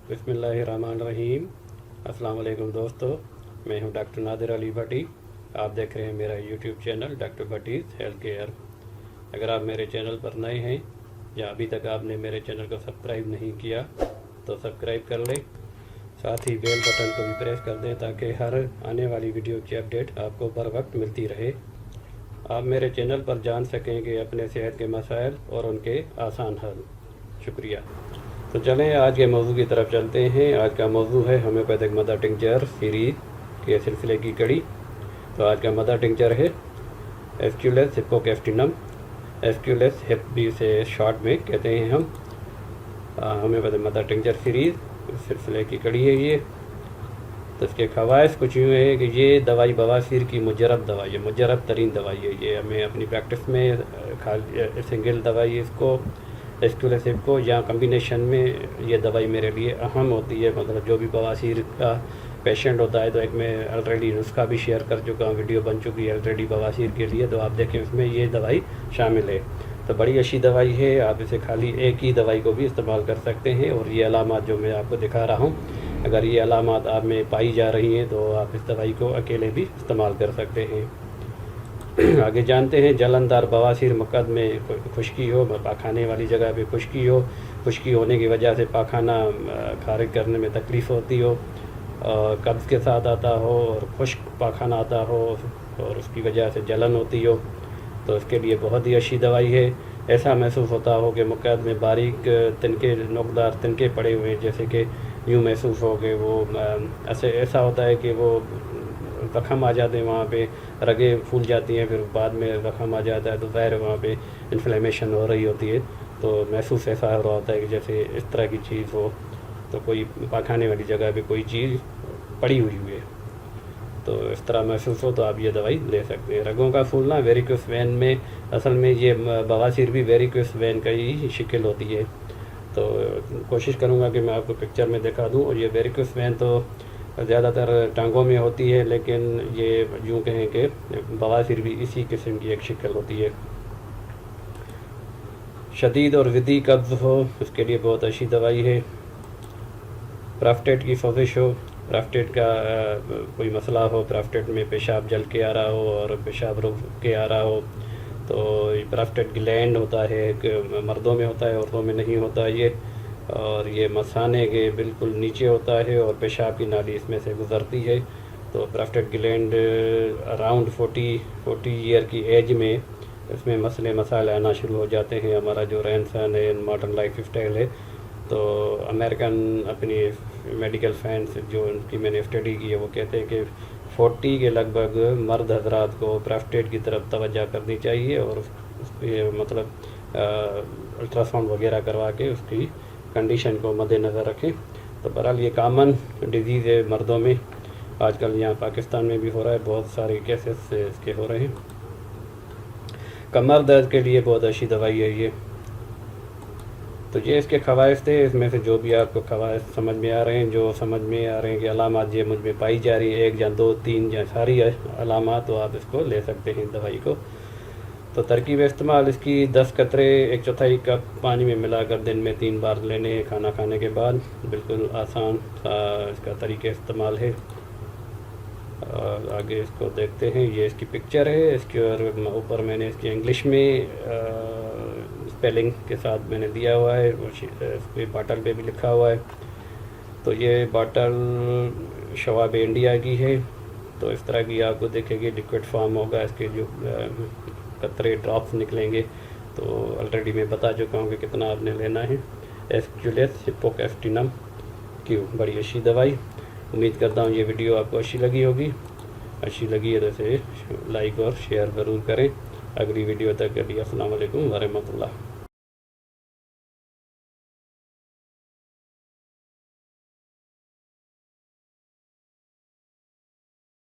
बिस्मिल्लाहिर्रहमानिर्रहीम। अस्सलाम वालेकुम दोस्तों, मैं हूं डॉक्टर नादिर अली भट्टी। आप देख रहे हैं मेरा YouTube channel doctor Bhatti's health care. अगर आप मेरे चैनल पर नए हैं या अभी तक आपने मेरे चैनल को सब्सक्राइब नहीं किया तो सब्सक्राइब कर लें, साथ ही बेल बटन को भी प्रेस कर दें ताकि हर आने वाली वीडियो की अपडेट आपको बर वक्त मिलती रहे। आप मेरे चैनल पर जान सकें कि अपने सेहत के मसाइल और उनके आसान हल। शुक्रिया। तो चलें आज के मौजू की तरफ चलते हैं। आज का मौजू है होम्योपैथिक मदर टिंचर सीरीज़ के सिलसिले की कड़ी। तो आज का मदर टिंचर है एस्क्यूलेस हिप्पोकैस्टिनम। एस्क्यूलेस हिप भी से शॉर्ट में कहते हैं हम। होम्योपैथिक मदर टिंचर सीरीज़ सिलसिले की कड़ी है ये। तो इसके ख़वाइस कुछ यूँ है कि ये दवाई बवासीर की मुजरब दवाई है, मुजरब तरीन दवाई है ये। हमें अपनी प्रैक्टिस में सिंगल दवाई इसको एस्क्यूलेस हिप को या कम्बिनेशन में ये दवाई मेरे लिए अहम होती है। मतलब जो भी बवासीर का पेशेंट होता है, तो एक मैं ऑलरेडी नुस्खा भी शेयर कर चुका हूँ, वीडियो बन चुकी है ऑलरेडी बवासीर के लिए, तो आप देखें उसमें ये दवाई शामिल है। तो बड़ी अच्छी दवाई है। आप इसे खाली एक ही दवाई को भी इस्तेमाल कर सकते हैं। और ये अलामात जो मैं आपको दिखा रहा हूँ, अगर ये अलामात आप में पाई जा रही हैं तो आप इस दवाई को अकेले भी इस्तेमाल कर सकते हैं। आगे जानते हैं जलनदार बवासीर मकद में खुश्की हो, पाखाने वाली जगह पे खुश्की हो, खुश्की होने की वजह से पाखाना खारिज करने में तकलीफ़ होती हो, कब्ज़ के साथ आता हो और खुश्क पाखाना आता हो और उसकी वजह से जलन होती हो, तो इसके लिए बहुत ही अच्छी दवाई है। ऐसा महसूस होता हो कि मकद में बारीक तिनके नोकदार तिनके पड़े हुए हैं, जैसे कि यूँ महसूस हो कि वो ऐसा होता है कि वो ज़ख़म आ जाते हैं, वहाँ पे रगें फूल जाती हैं, फिर बाद में ज़ख़म आ जाता है तो ज़ाहिर वहाँ पे इन्फ्लेमेशन हो रही होती है। तो महसूस ऐसा हो रहा होता है कि जैसे इस तरह की चीज़ हो, तो कोई पाखाने वाली जगह पे कोई चीज़ पड़ी हुई है, तो इस तरह महसूस हो तो आप ये दवाई ले सकते हैं। रगों का फूलना वेरिकोस वेन में, असल में ये बवासीर भी वेरिकोस वेन का ही शिकल होती है। तो कोशिश करूँगा कि मैं आपको पिक्चर में दिखा दूँ। और ये वेरिकोस वेन तो ज़्यादातर टांगों में होती है, लेकिन ये यूँ कहें कि बवासीर भी इसी किस्म की एक शिकल होती है। शदीद और विदी कब्ज़ हो, उसके लिए बहुत अच्छी दवाई है। प्रोस्टेट की सोजिश हो, प्रोस्टेट का कोई मसला हो, प्रोस्टेट में पेशाब जल के आ रहा हो और पेशाब रुक के आ रहा हो, तो प्रोस्टेट ग्लैंड होता है, मर्दों में होता है, औरतों में नहीं होता ये। और ये मसाने के बिल्कुल नीचे होता है और पेशाब की नाली इसमें से गुज़रती है। तो प्रोस्टेट ग्लैंड अराउंड 40 ईयर की एज में इसमें मसले मसाइल आना शुरू हो जाते हैं। हमारा जो रहन सहन है, मॉडर्न लाइफ स्टाइल है, तो अमेरिकन अपनी मेडिकल फैंस जो उनकी मैंने स्टडी की है, वो कहते हैं कि 40 के लगभग मर्द हजरात को प्रोस्टेट की तरफ तवज्जो करनी चाहिए और उसके मतलब अल्ट्रासाउंड वगैरह करवा के उसकी कंडीशन को मद्देनज़र रखें। तो बहरहाल ये कॉमन डिजीज़ है मर्दों में, आजकल यहाँ पाकिस्तान में भी हो रहा है, बहुत सारे केसेस इसके हो रहे हैं। कमर दर्द के लिए बहुत अच्छी दवाई है ये। तो ये इसके ख़वाइस थे। इसमें से जो भी आपको ख़वाइस समझ में आ रहे हैं, जो समझ में आ रहे हैं कि अलामात ये मुझ में पाई जा रही है, 1 या 2 3 या सारी अलामात, तो आप इसको ले सकते हैं दवाई को। तो तरकीब इस्तेमाल इसकी 10 कतरे 1/4 कप पानी में मिलाकर दिन में 3 बार लेने हैं खाना खाने के बाद। बिल्कुल आसान इसका तरीक़े इस्तेमाल है। और आगे इसको देखते हैं। ये इसकी पिक्चर है, इसके ऊपर मैंने इसकी इंग्लिश में स्पेलिंग के साथ मैंने दिया हुआ है, इसके बाटल पे भी लिखा हुआ है। तो ये बाटल शवाब इंडिया की है। तो इस तरह की आपको देखेगी, लिक्विड फॉर्म होगा, इसके जो कतरे ड्रॉप्स निकलेंगे। तो ऑलरेडी मैं बता चुका हूँ कि कितना आपने लेना है। एस्क्यूलेस हिप्पोकैस्टिनम की बड़ी अच्छी दवाई। उम्मीद करता हूँ ये वीडियो आपको अच्छी लगी होगी। अच्छी लगी है तो इसे लाइक और शेयर ज़रूर करें। अगली वीडियो तक के लिए अस्सलाम वालेकुम व रहमतुल्लाह।